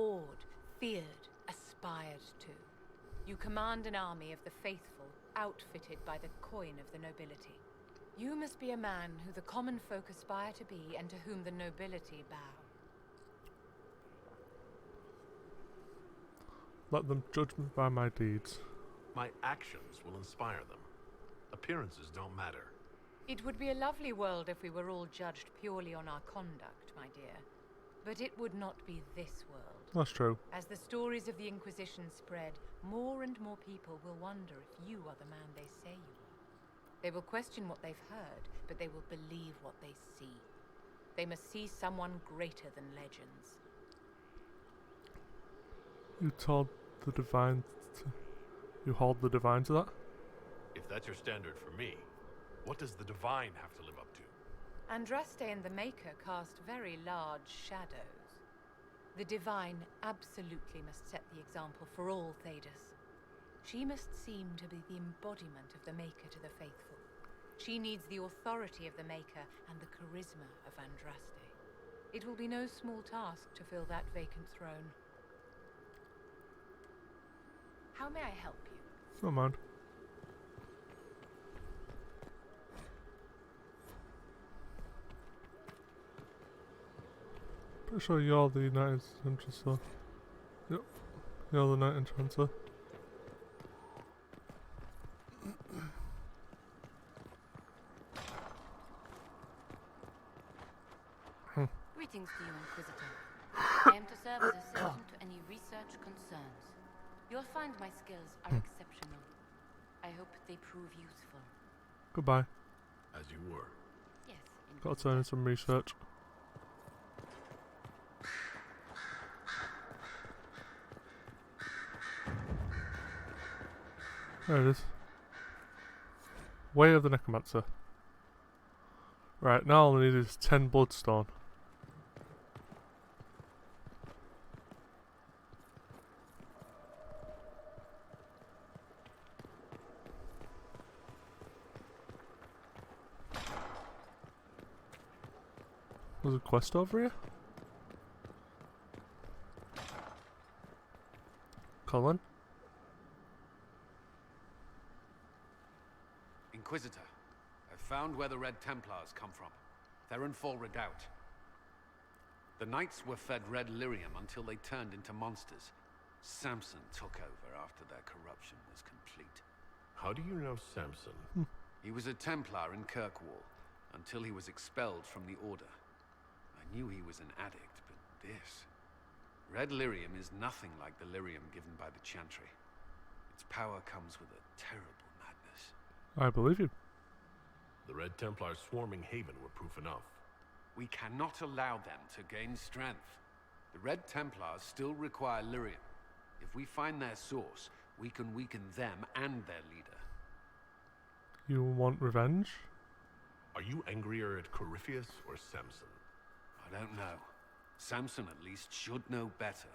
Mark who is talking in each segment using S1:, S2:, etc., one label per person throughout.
S1: awed, feared, aspired to. You command an army of the faithful, outfitted by the coin of the nobility. You must be a man who the common folk aspire to be and to whom the nobility bow.
S2: Let them judge me by my deeds.
S3: My actions will inspire them. Appearances don't matter.
S1: It would be a lovely world if we were all judged purely on our conduct, my dear. But it would not be this world.
S2: That's true.
S1: As the stories of the Inquisition spread, more and more people will wonder if you are the man they say you are. They will question what they've heard, but they will believe what they see. They must see someone greater than legends.
S2: You told the divine you hold the divine to that?
S3: If that's your standard for me, what does the divine have to live up to?
S1: Andraste and the Maker cast very large shadows. The divine absolutely must set the example for all Thedas. She must seem to be the embodiment of the Maker to the faithful. She needs the authority of the Maker and the charisma of Andraste. It will be no small task to fill that vacant throne. How may I help you?
S2: Don't mind. Pretty sure you're the United Enchanter. Yep. You're the Knight Enchanter.
S4: Greetings to you, Inquisitor. I am to serve as assistant to any research concerns. You'll find my skills are exceptional. I hope they prove useful.
S2: Goodbye.
S3: As you were.
S4: Yes,
S2: Gotta turn in some research. There it is. Way of the Necromancer. Right, now all I need is 10 bloodstone. There's a quest over here? Colin?
S5: Inquisitor, I've found where the Red Templars come from. They're in Fall Redoubt. The Knights were fed red lyrium until they turned into monsters. Samson took over after their corruption was complete.
S3: How do you know Samson?
S5: He was a Templar in Kirkwall, until he was expelled from the Order. I knew he was an addict, but this... Red lyrium is nothing like the lyrium given by the Chantry. Its power comes with a terrible madness.
S2: I believe you.
S3: The Red Templars swarming Haven were proof enough.
S5: We cannot allow them to gain strength. The Red Templars still require lyrium. If we find their source, we can weaken them and their leader.
S2: You want revenge?
S3: Are you angrier at Corypheus or Samson?
S5: I don't know. Samson at least should know better.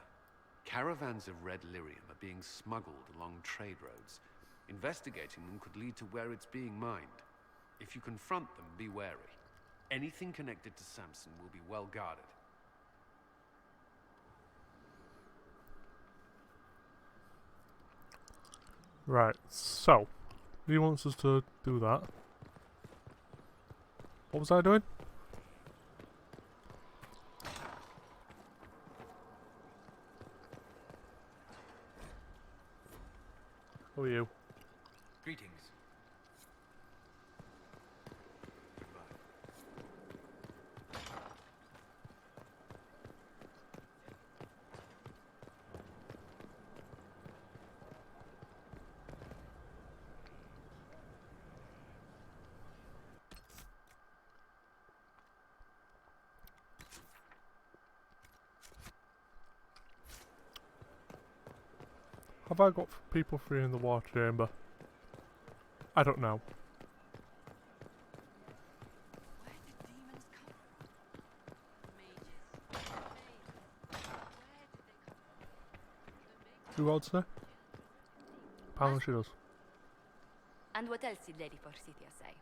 S5: Caravans of red lyrium are being smuggled along trade roads. Investigating them could lead to where it's being mined. If you confront them, be wary. Anything connected to Samson will be well guarded.
S2: Right, so he wants us to do that. What was I doing? Who are you?
S5: Greetings.
S2: Have I got people free in the water chamber? I don't know.
S4: Where did demons come from? Mages. Where did they come from?
S2: Who else there? Apparently she does.
S6: And what else did Lady Forsythia say?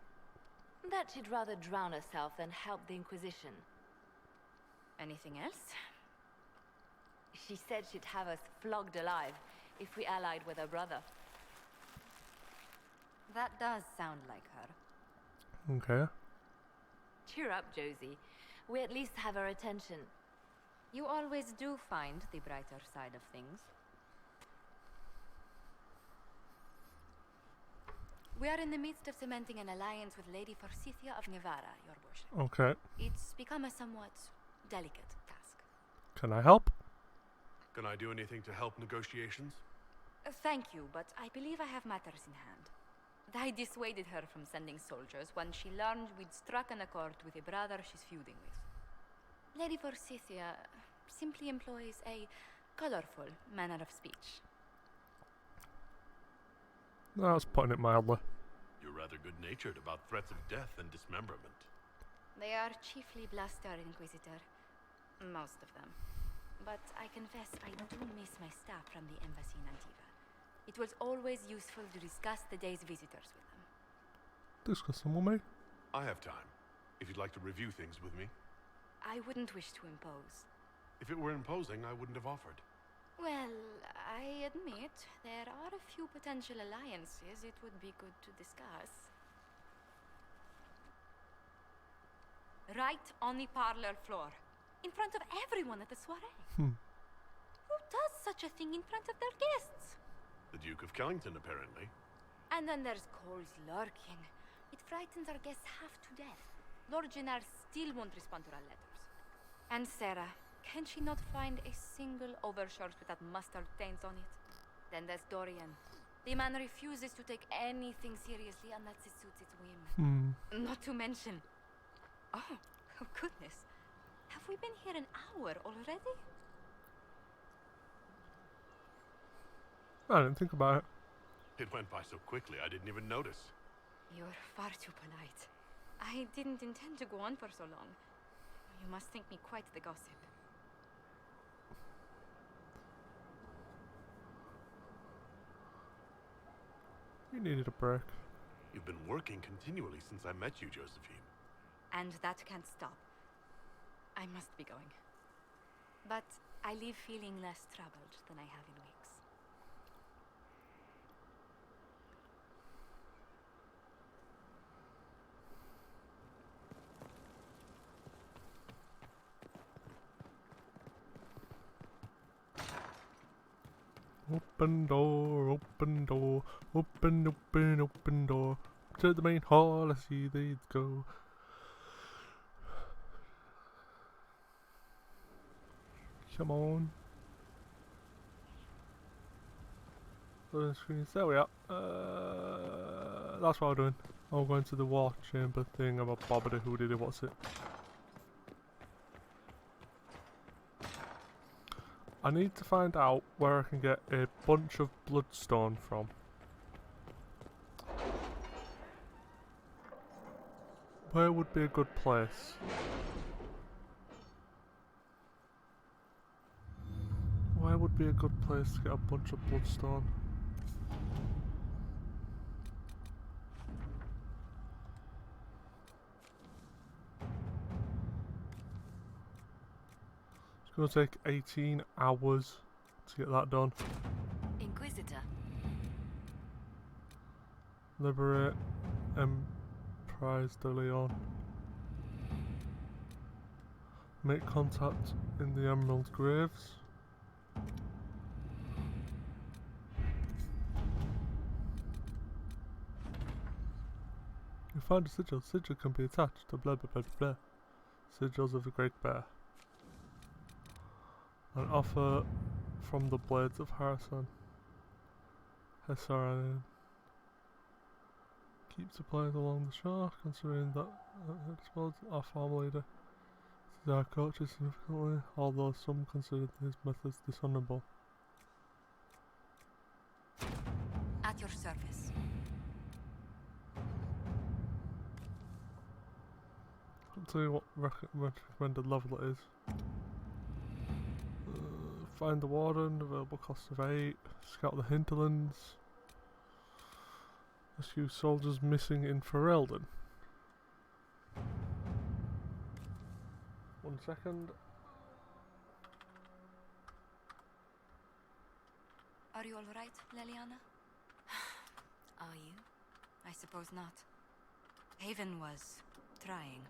S6: That she'd rather drown herself than help the Inquisition. Anything else? She said she'd have us flogged alive if we allied with her brother. That does sound like her.
S2: Okay.
S6: Cheer up, Josie. We at least have her attention. You always do find the brighter side of things. We are in the midst of cementing an alliance with Lady Forsythia of Navarra, your worship.
S2: Okay.
S6: It's become a somewhat delicate task.
S2: Can I help?
S3: Can I do anything to help negotiations?
S6: Thank you, but I believe I have matters in hand. I dissuaded her from sending soldiers when she learned we'd struck an accord with a brother she's feuding with. Lady Forsythia simply employs a colorful manner of speech.
S2: That's putting it mildly.
S3: You're rather good-natured about threats of death and dismemberment.
S6: They are chiefly bluster, Inquisitor. Most of them. But I confess I do miss my staff from the embassy in Antiva. It was always useful to discuss the day's visitors with them.
S2: Discuss them with me.
S3: I have time, if you'd like to review things with me.
S6: I wouldn't wish to impose.
S3: If it were imposing, I wouldn't have offered.
S6: Well, I admit there are a few potential alliances it would be good to discuss. Right on the parlor floor, in front of everyone at the soiree. Who does such a thing in front of their guests?
S3: The Duke of Kellington, apparently.
S6: And then there's Cole's lurking. It frightens our guests half to death. Lord Jennar still won't respond to our letters. And Sarah, can she not find a single overshirt without mustard stains on it? Then there's Dorian. The man refuses to take anything seriously unless it suits its whim. Not to mention... Oh goodness. Have we been here an hour already?
S2: I didn't think about it.
S3: It went by so quickly, I didn't even notice.
S6: You're far too polite. I didn't intend to go on for so long. You must think me quite the gossip.
S2: You needed a break.
S3: You've been working continually since I met you, Josephine.
S6: And that can't stop. I must be going. But I leave feeling less troubled than I have in weeks.
S2: Open door, open door, open, open, open door. To the main hall, I see these go. Come on. The screens, there we are. That's what I'm doing. I'm going to the war chamber thing about Bobbity who did it, what's it? I need to find out where I can get a bunch of bloodstone from. Where would be a good place? Where would be a good place to get a bunch of bloodstone? It's going to take 18 hours to get that done.
S6: Inquisitor.
S2: Liberate Emprise de Leon. Make contact in the Emerald Graves. You find a sigil. Sigil can be attached to blah blah blah blah. Sigils of the Great Bear. An offer from the Blades of Harrison. Hessaran. Keep supplies along the shore, considering that our farm leader is our coach significantly, although some consider his methods dishonorable.
S6: At your service.
S2: I'll tell you what recommended level it is. Find the warden, available cost of 8. Scout the hinterlands. Rescue soldiers missing in Ferelden. 1 second.
S6: Are you all right, Leliana?
S4: Are you?
S6: I suppose not. Haven was trying.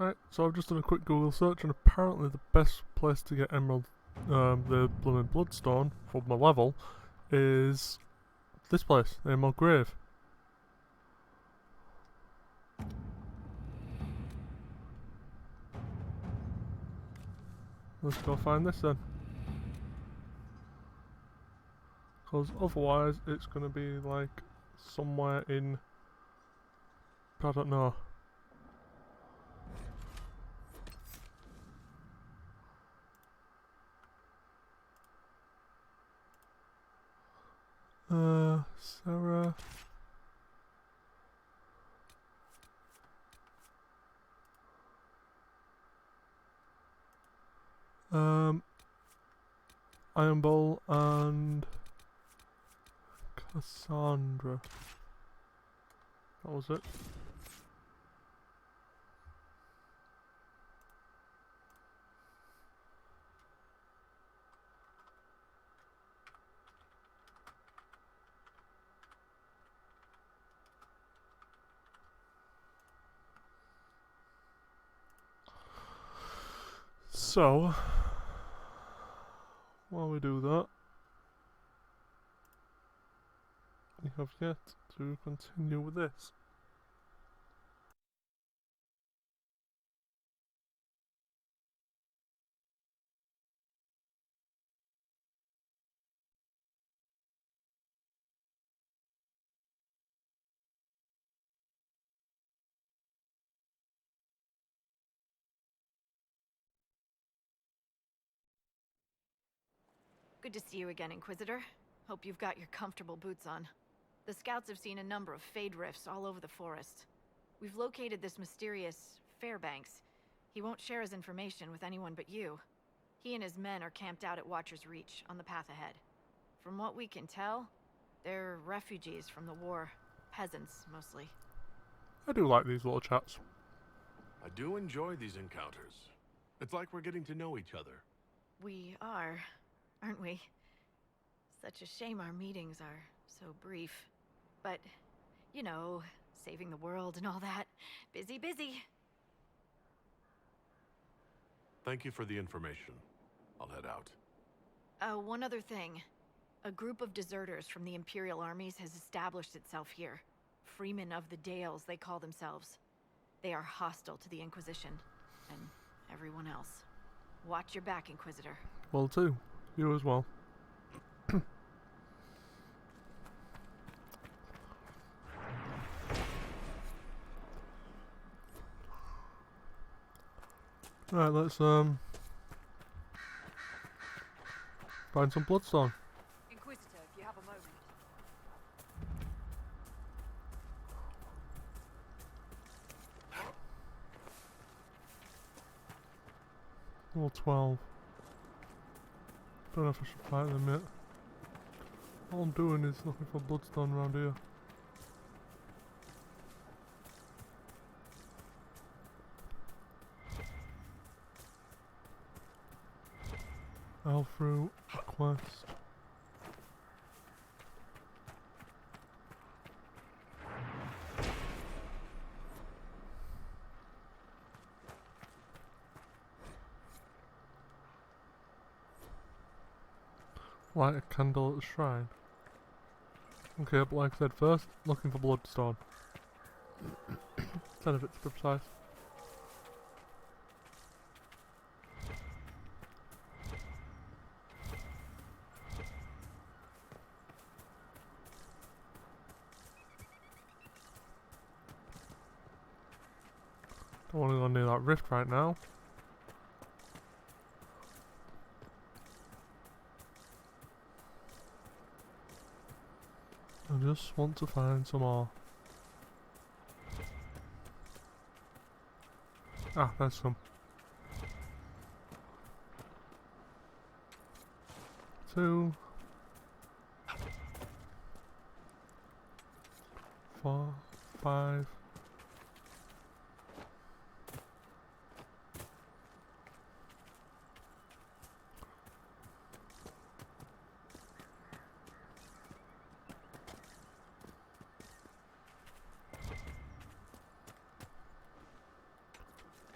S2: Right, so I've just done a quick Google search, and apparently the best place to get emerald, the blooming bloodstone for my level, is this place, the Emerald Grave. Let's go find this then. Because otherwise it's going to be like somewhere in, I don't know. Sarah. Iron Ball and Cassandra. That was it. So, while we do that, we have yet to continue with this.
S7: Good to see you again, Inquisitor. Hope you've got your comfortable boots on. The scouts have seen a number of Fade rifts all over the forest. We've located this mysterious Fairbanks. He won't share his information with anyone but you. He and his men are camped out at Watcher's Reach, on the path ahead. From what we can tell, they're refugees from the war. Peasants, mostly.
S2: I do like these little chats.
S3: I do enjoy these encounters. It's like we're getting to know each other.
S7: We are, aren't we? Such a shame our meetings are so brief. But, you know, saving the world and all that. Busy, busy.
S3: Thank you for the information. I'll head out.
S7: One other thing. A group of deserters from the Imperial armies has established itself here. Freemen of the Dales, they call themselves. They are hostile to the Inquisition, and everyone else. Watch your back, Inquisitor.
S2: Well, too. You as well. Right, let's find some bloodstone.
S6: Inquisitor, if you have a moment.
S2: Level 12. Don't know if I should fight them yet. All I'm doing is looking for bloodstone around here. Alfru quest. Light a candle at the shrine. Okay, but like I said, first looking for bloodstone. 10 of it to be precise. Don't want to go near that rift right now. I just want to find some more. Ah, there's some. 2, 4, 5.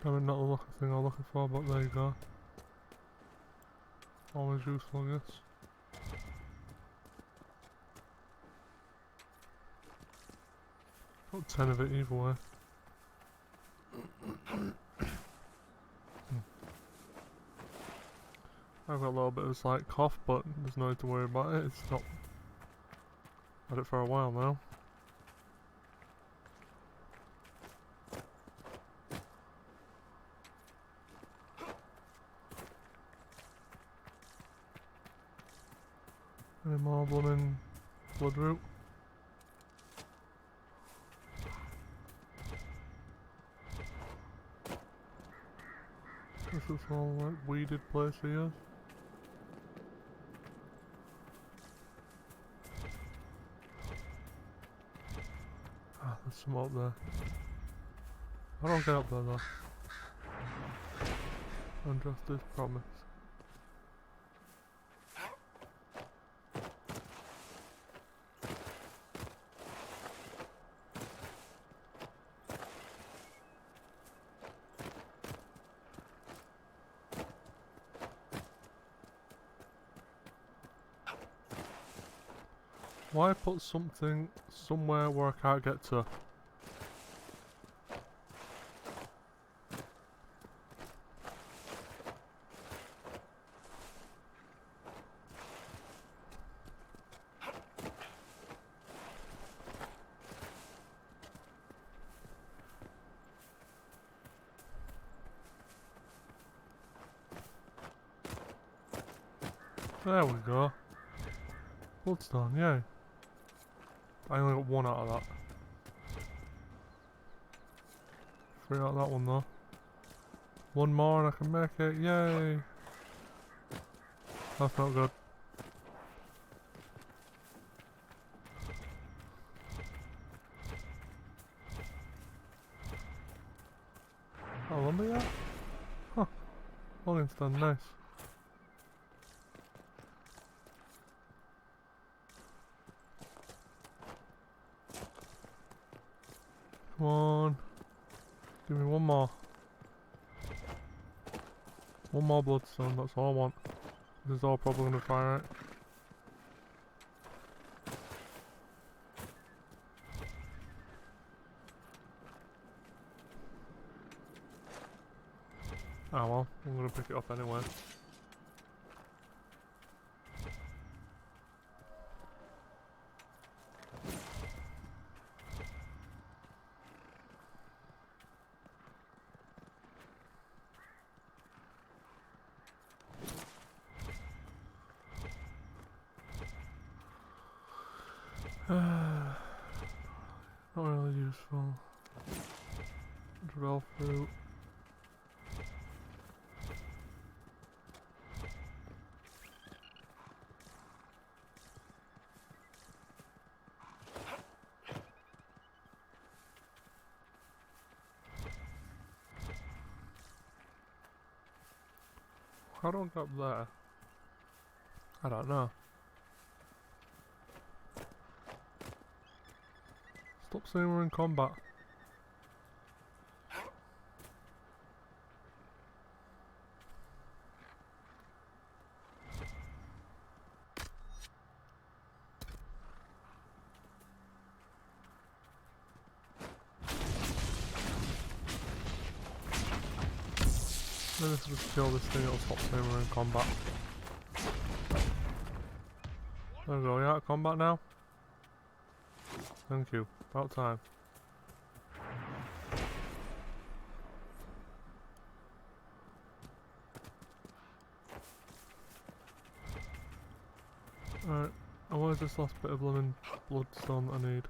S2: Damn, not the lucky thing I'm looking for, but there you go. Always useful, I guess. Got 10 of it either way. I've got a little bit of a slight cough, but there's no need to worry about it. It's not. Had it for a while now. Any more blooming bloodroot? This is all like weeded place here. Ah, there's some up there. I don't get up there though. Unjustice promise. Why put something somewhere where I can't get to? There we go. Bloodstone, yay. I only got 1 out of that. 3 out of that one though. 1 more and I can make it, yay! That's not good. Oh, lumber yard? Huh. Logging's done, nice. Come on. Give me 1 more. 1 more bloodstone, that's all I want. This is all probably gonna fire it. Ah well, I'm gonna pick it up anyway. Not really useful. Drill fruit. How do I get up there? I don't know. Stop saying we're in combat. Let's just kill this thing, it'll stop saying we're in combat. There we go, you out of combat now? Thank you, about time. Alright, and where's this last bit of blooming bloodstone that I need?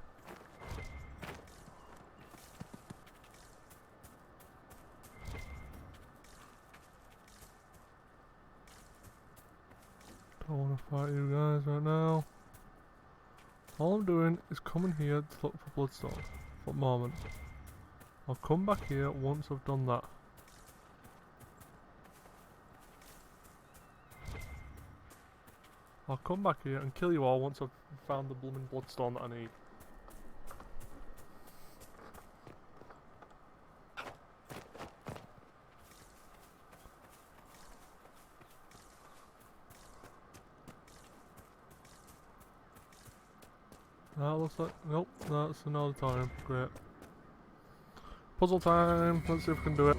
S2: Don't want to fight you guys right now. All I'm doing is coming here to look for bloodstone for the moment. I'll come back here once I've done that. I'll come back here and kill you all once I've found the blooming bloodstone that I need. That looks like... nope, that's an auditorium. Great. Puzzle time! Let's see if we can do it.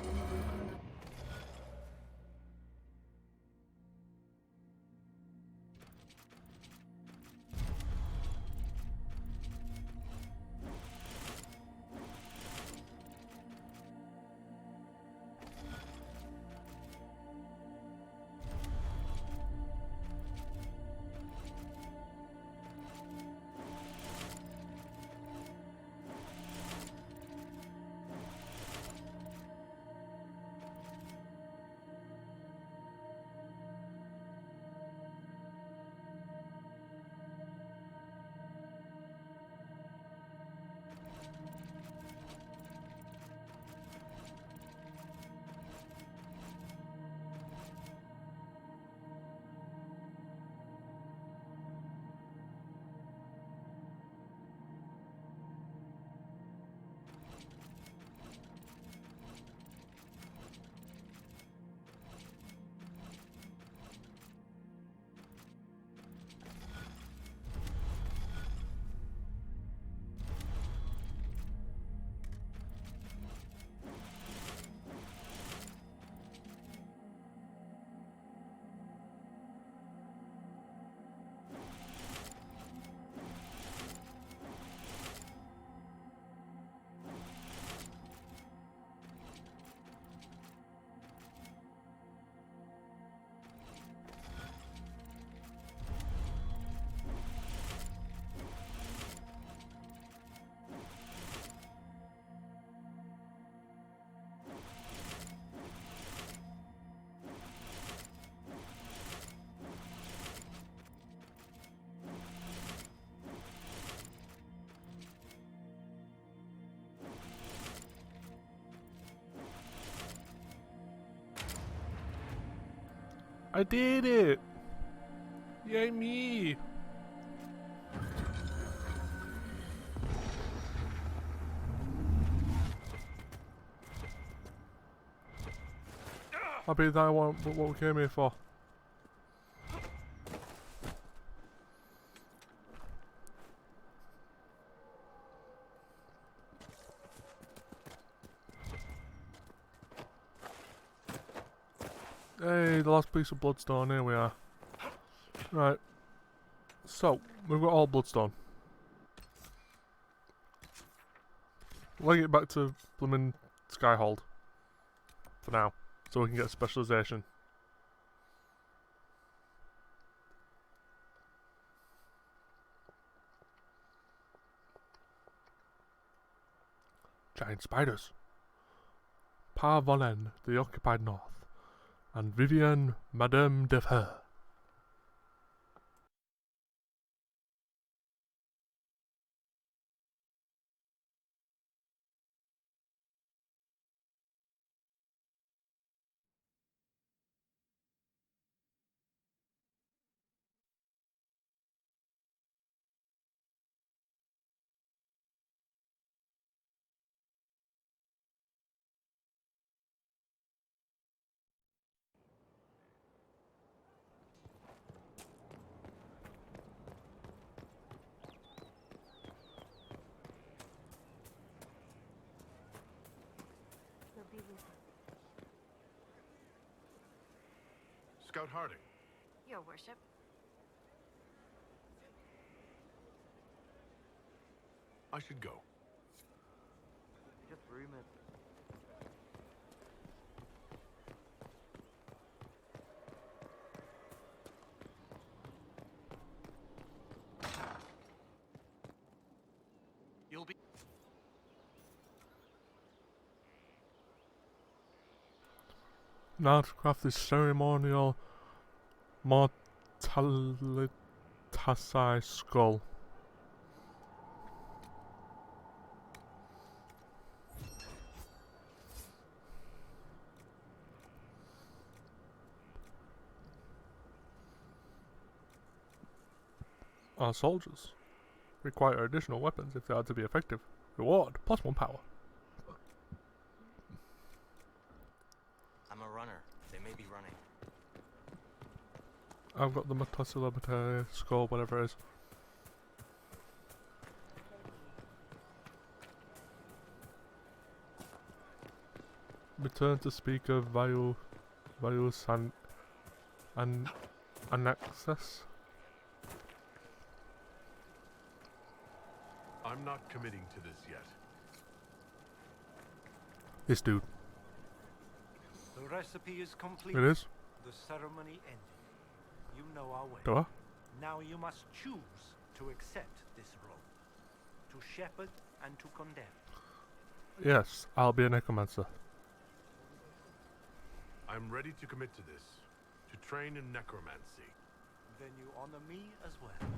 S2: I did it! Yay me! I'll be that one, but what we came here for. Hey, the last piece of bloodstone, here we are. Right. So, we've got all bloodstone. Leg it back to blooming Skyhold. For now. So we can get specialisation. Giant spiders. Parvonen, the occupied north. And Vivienne, Madame de Fer.
S3: Scout Harding.
S7: Your worship.
S3: I should go.
S8: Just rumors.
S3: You'll be.
S2: Now to craft this ceremonial mortalitasai skull. Our soldiers require additional weapons if they are to be effective. Reward, +1 power.
S8: I'm a runner. They may be running.
S2: I've got the Matasilabate skull, whatever it is. Return to speaker Vius and Annexus.
S3: I'm not committing to this yet.
S2: This dude.
S9: The recipe is complete.
S2: It is?
S9: The ceremony ended. You know our way.
S2: Do I?
S9: Now you must choose to accept this role. To shepherd and to condemn.
S2: Yes, I'll be a necromancer.
S3: I'm ready to commit to this. To train in necromancy.
S9: Then you honor me as well.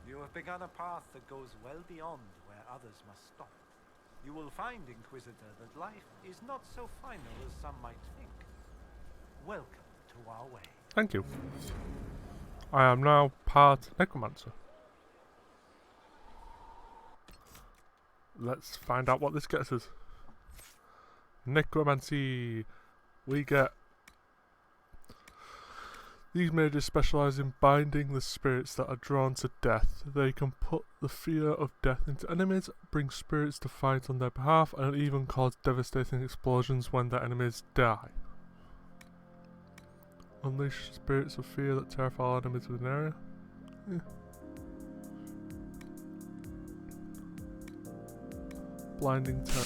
S9: You have begun a path that goes well beyond where others must stop. You will find, Inquisitor, that life is not so final as some might think. Welcome to our way.
S2: Thank you. I am now part necromancer. Let's find out what this gets us. Necromancy. We get... These mages specialise in binding the spirits that are drawn to death. They can put the fear of death into enemies, bring spirits to fight on their behalf, and even cause devastating explosions when their enemies die. Unleash spirits of fear that terrify all enemies within an area. Yeah. Blinding terror.